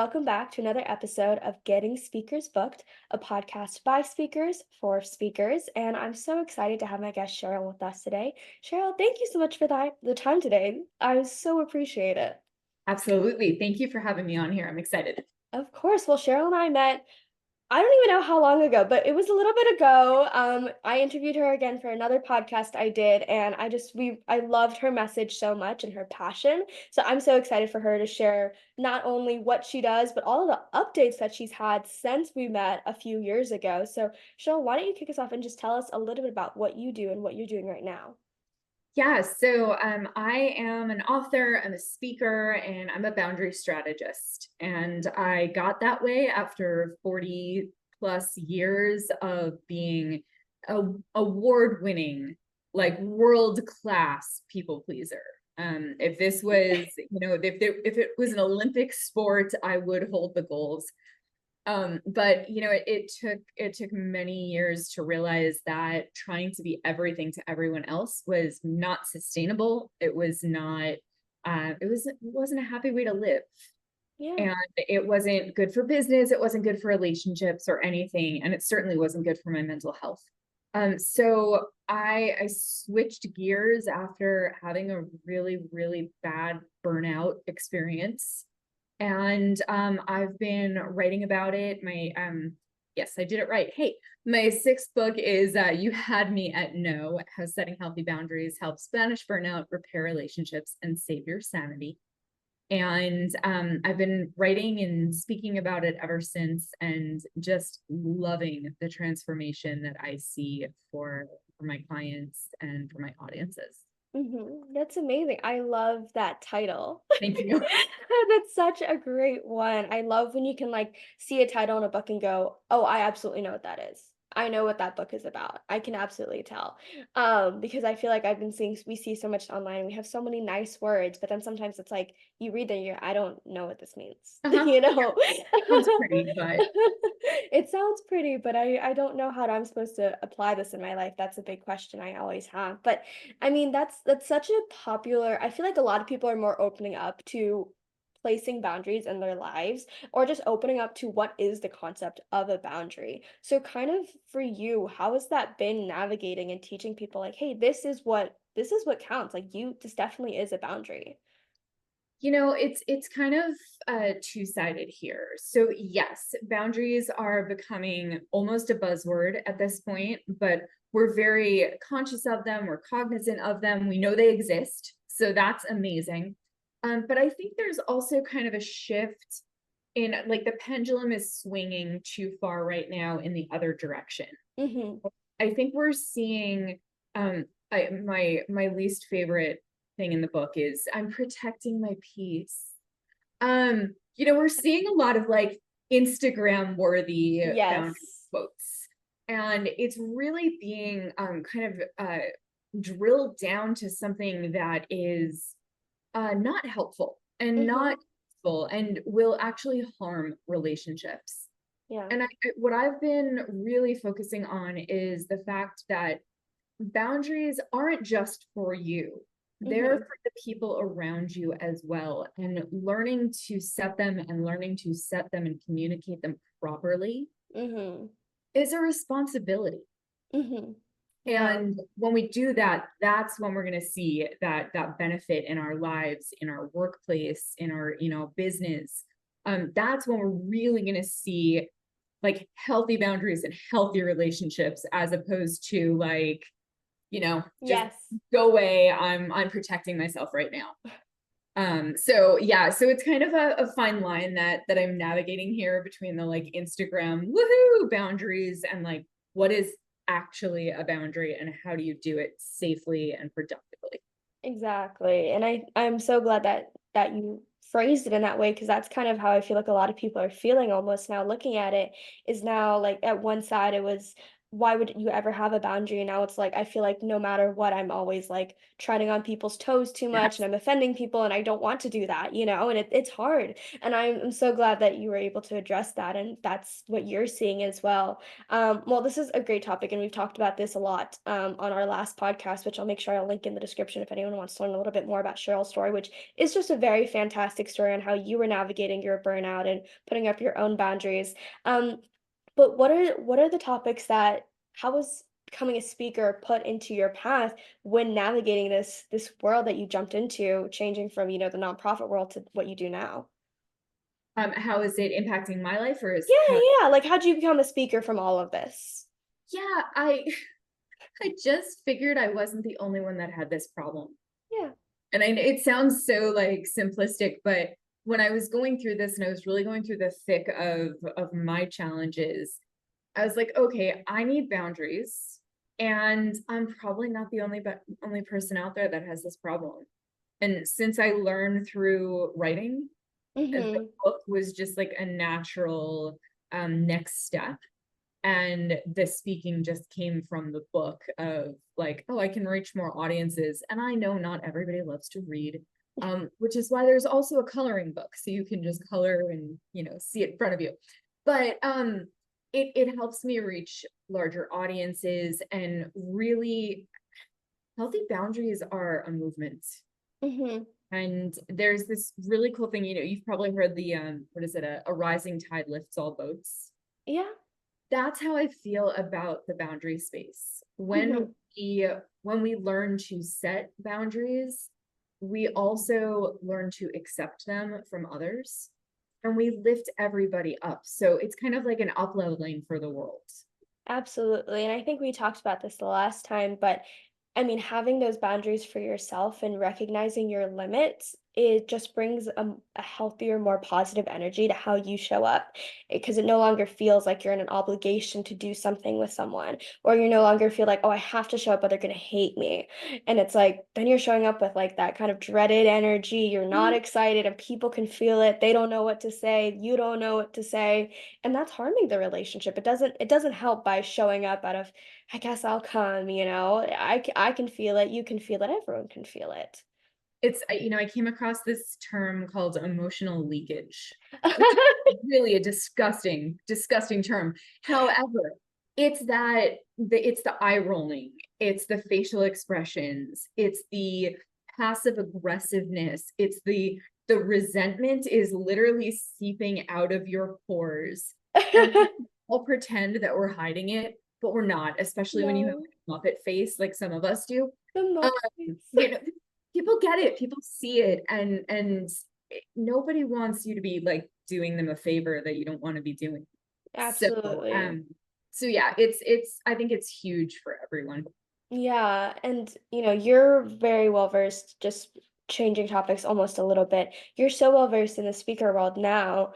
welcome back to another episode of Getting Speakers Booked, a podcast by speakers for speakers. And I'm so excited to have my guest Cheryl with us today. Cheryl, thank you so much for the time today. I so appreciate it. Absolutely. Thank you for having me on here. I'm excited. Of course. Well, Cheryl and I met, I don't even know how long ago, but it was a little bit ago. I interviewed her again for another podcast I did, and I loved her message so much and her passion. So I'm so excited for her to share not only what she does, but all of the updates that she's had since we met a few years ago. So Cheryl, why don't you kick us off and just tell us a little bit about what you do and what you're doing right now? I am an author, I'm a speaker, and I'm a boundary strategist. And I got that way after 40 plus years of being a award-winning, like world-class people pleaser. If this was, if it was an Olympic sport, I would hold the goals. But it took many years to realize that trying to be everything to everyone else was not sustainable. It wasn't a happy way to live. Yeah. And it wasn't good for business, it wasn't good for relationships or anything, and it certainly wasn't good for my mental health. So I switched gears after having a really, really bad burnout experience. And I've been writing about it. Yes, I did it right. Hey, my sixth book is You Had Me at No, how setting healthy boundaries helps banish burnout, repair relationships, and save your sanity. And I've been writing and speaking about it ever since, and just loving the transformation that I see for my clients and for my audiences. That's amazing. I love that title. Thank you. That's such a great one. I love when you can like see a title in a book and go, "Oh, I absolutely know what that is. I know what that book is about. I can absolutely tell." Because I feel like we see so much online. We have so many nice words, but then sometimes it's like you read that I don't know what this means. Uh-huh. You know? Sounds pretty, but It sounds pretty, but I don't know how I'm supposed to apply this in my life. That's a big question I always have. But I mean, that's such a popular I feel like a lot of people are more opening up to placing boundaries in their lives or just opening up to what is the concept of a boundary. So kind of for you, how has that been navigating and teaching people like, "Hey, this is what counts. Like this definitely is a boundary." it's kind of two-sided here. So yes, boundaries are becoming almost a buzzword at this point, but we're very conscious of them, we're cognizant of them, we know they exist, so that's amazing. But I think there's also kind of a shift in, like, the pendulum is swinging too far right now in the other direction. Mhm. I think we're seeing my least favorite thing in the book is I'm protecting my peace. We're seeing a lot of like Instagram worthy boundary Yes. quotes, and it's really being kind of drilled down to something that is not helpful and Mhm. not useful and will actually harm relationships. Yeah. And what I've been really focusing on is the fact that boundaries aren't just for you. They're Mhm. for the people around you as well. And learning to set them and communicate them properly Mhm. is a responsibility. Mhm. Yeah. And when we do that, that's when we're going to see that benefit in our lives, in our workplace, in our, business. That's when we're really going to see like healthy boundaries and healthy relationships, as opposed to like, just Yes. go away. I'm protecting myself right now. So yeah, so it's kind of a fine line that I'm navigating here between the like Instagram woohoo boundaries and like what is actually a boundary and how do you do it safely and productively. Exactly. And I'm so glad that you phrased it in that way because that's kind of how I feel like a lot of people are feeling almost now looking at it is now like at one side it was why would you ever have a boundary? And now it's like, I feel like no matter what, I'm always like treading on people's toes too much and Yes. I'm offending people and I don't want to do that, and it's hard. And I'm so glad that you were able to address that. And that's what you're seeing as well. Well, this is a great topic, and we've talked about this a lot on our last podcast, which I'll make sure I'll link in the description if anyone wants to learn a little bit more about Cheryl's story, which is just a very fantastic story on how you were navigating your burnout and putting up your own boundaries. Um, but what are the topics that how was becoming a speaker put into your path when navigating this world that you jumped into, changing from, the nonprofit world to what you do now? How is it impacting my life, or is Yeah, how yeah. Like how'd you become a speaker from all of this? yeah, I I just figured I wasn't the only one that had this problem. Yeah. And it sounds so like simplistic, but when I was going through this and I was really going through the thick of my challenges, I was like, okay, I need boundaries. And I'm probably not the only person out there that has this problem. And since I learned through writing, the Mhm. book was just like a natural next step. And the speaking just came from the book of like, oh, I can reach more audiences. And I know not everybody loves to read, which is why there's also a coloring book, so you can just color and see it in front of you. But it helps me reach larger audiences, and really healthy boundaries are a movement. Mhm. And there's this really cool thing, you've probably heard the what is it, a rising tide lifts all boats. Yeah. That's how I feel about the boundary space. Mhm. When we learn to set boundaries, we also learn to accept them from others, and we lift everybody up. So it's kind of like an up leveling for the world. Absolutely. And I think we talked about this the last time, but I mean, having those boundaries for yourself and recognizing your limits, it just brings a healthier, more positive energy to how you show up because it no longer feels like you're in an obligation to do something with someone, or you no longer feel like, oh, I have to show up, but they're going to hate me. And it's like, then you're showing up with like that kind of dreaded energy. You're not excited, and people can feel it. They don't know what to say. You don't know what to say, and that's harming the relationship. It doesn't help by showing up out of, I guess I'll come, I can feel it, you can feel it, everyone can feel it. I came across this term called emotional leakage, which is really a disgusting, disgusting term. However, it's the eye rolling, it's the facial expressions, it's the passive aggressiveness, it's the resentment is literally seeping out of your pores. And we all pretend that we're hiding it, but we're not, especially when you have No, a Muppet face like some of us do. the Um, Muppets. you know, people get it, people see it, and nobody wants you to be like doing them a favor that you don't want to be doing. So Absolutely. so yeah, it's I think it's huge for everyone. Yeah, and you're very well versed, just changing topics almost a little bit. You're so well versed in the speaker world now.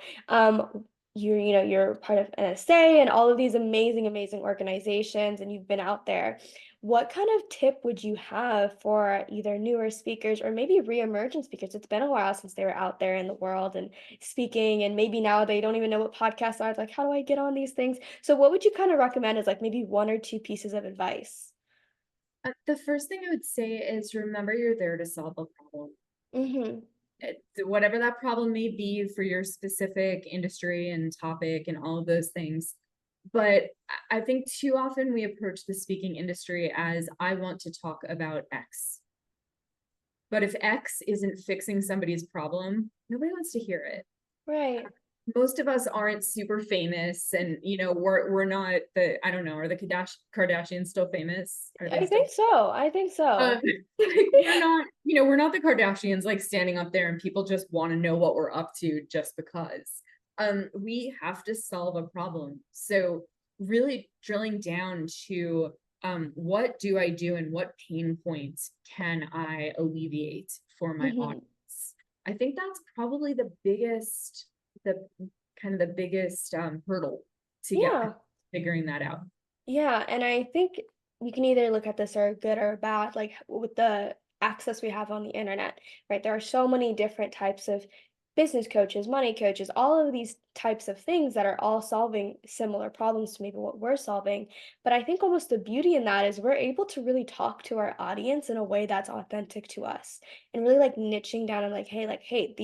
You're part of NSA and all of these amazing, amazing organizations, and you've been out there. What kind of tip would you have for either newer speakers or maybe re-emergent speakers? It's been a while since they were out there in the world and speaking, and maybe now they don't even know what podcasts are. It's like, how do I get on these things? So what would you kind of recommend as like maybe one or two pieces of advice? The first thing I would say is remember you're there to solve a problem. Mhm. Whatever that problem may be for your specific industry and topic and all of those things. But I think too often we approach the speaking industry as I want to talk about X. But if X isn't fixing somebody's problem, nobody wants to hear it. Right. Most of us aren't super famous, and we're not the, I don't know, are the Kardashians still famous? Are they I still think so, I think so. like we're not the Kardashians like standing up there and people just want to know what we're up to just because. We have to solve a problem. So really drilling down to what do I do and what pain points can I alleviate for my Mhm. audience? I think that's probably the kind of the biggest hurdle to get Yeah. figuring that out. Yeah, and I think you can either look at this or good or bad, like with the access we have on the internet, right? There are so many different types of business coaches, money coaches, all of these types of things that are all solving similar problems to maybe what we're solving. But I think almost the beauty in that is we're able to really talk to our audience in a way that's authentic to us and really like niching down and like, hey,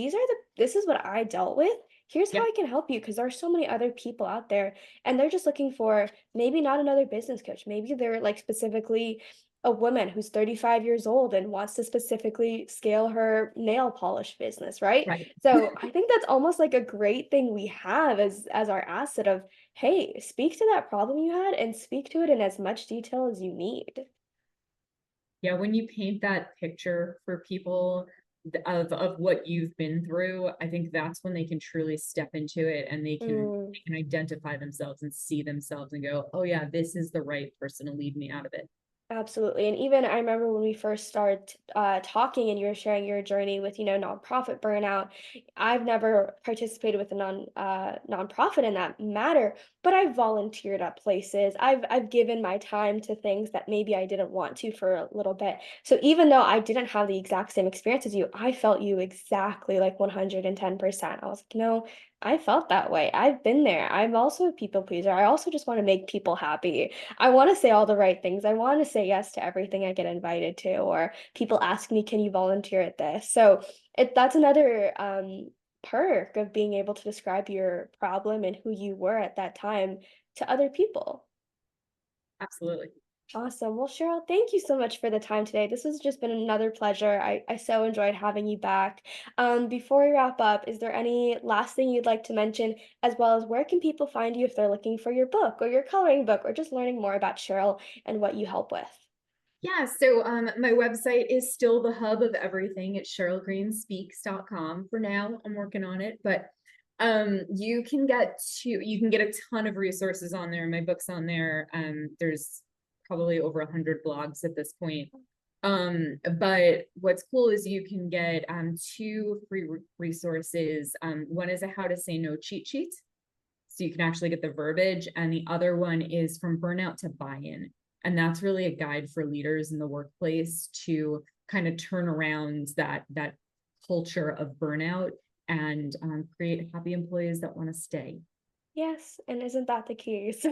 this is what I dealt with. Here's how Yeah, I can help you because there are so many other people out there and they're just looking for maybe not another business coach. Maybe they're like specifically a woman who's 35 years old and wants to specifically scale her nail polish business, right? right. So I think that's almost like a great thing we have as our asset of, hey, speak to that problem you had and speak to it in as much detail as you need. Yeah, when you paint that picture for people of what you've been through, I think that's when they can truly step into it and Mm. they can identify themselves and see themselves and go, "Oh yeah, this is the right person to lead me out of it." Absolutely. And even I remember when we first started talking and you were sharing your journey with, nonprofit burnout. I've never participated with a nonprofit in that matter, but I've volunteered at places. I've given my time to things that maybe I didn't want to for a little bit. So even though I didn't have the exact same experience as you, I felt you exactly like 110%. I was like, no, I felt that way. I've been there. I'm also a people pleaser. I also just want to make people happy. I wanna say all the right things. I wanna say yes to everything I get invited to, or people ask me, "Can you volunteer at this?" So, that's another, perk of being able to describe your problem and who you were at that time to other people. Absolutely. Awesome. Well, Cheryl, thank you so much for the time today. This has just been another pleasure. I so enjoyed having you back. Before we wrap up, is there any last thing you'd like to mention, as well as where can people find you if they're looking for your book or your coloring book or just learning more about Cheryl and what you help with? Yeah, so my website is still the hub of everything. It's SherylGreenSpeaks.com for now. I'm working on it, but you can get a ton of resources on there. My book's on there. There's probably over 100 blogs at this point. But what's cool is you can get two free resources. One is a how to say no cheat sheet. So you can actually get the verbiage, and the other one is from burnout to buy-in. And that's really a guide for leaders in the workplace to kind of turn around that culture of burnout and create happy employees that want to stay. Yes, and isn't that the key? So,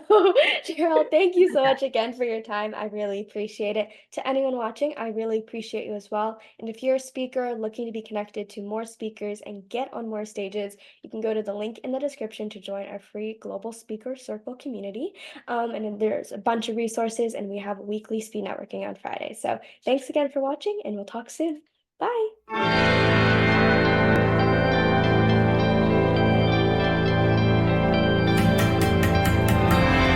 Cheryl, thank you so much again for your time. I really appreciate it. To anyone watching, I really appreciate you as well. And if you're a speaker looking to be connected to more speakers and get on more stages, you can go to the link in the description to join our free Global Speaker Circle community. And then there's a bunch of resources, and we have weekly speed networking on Friday. So, thanks again for watching, and we'll talk soon. Bye.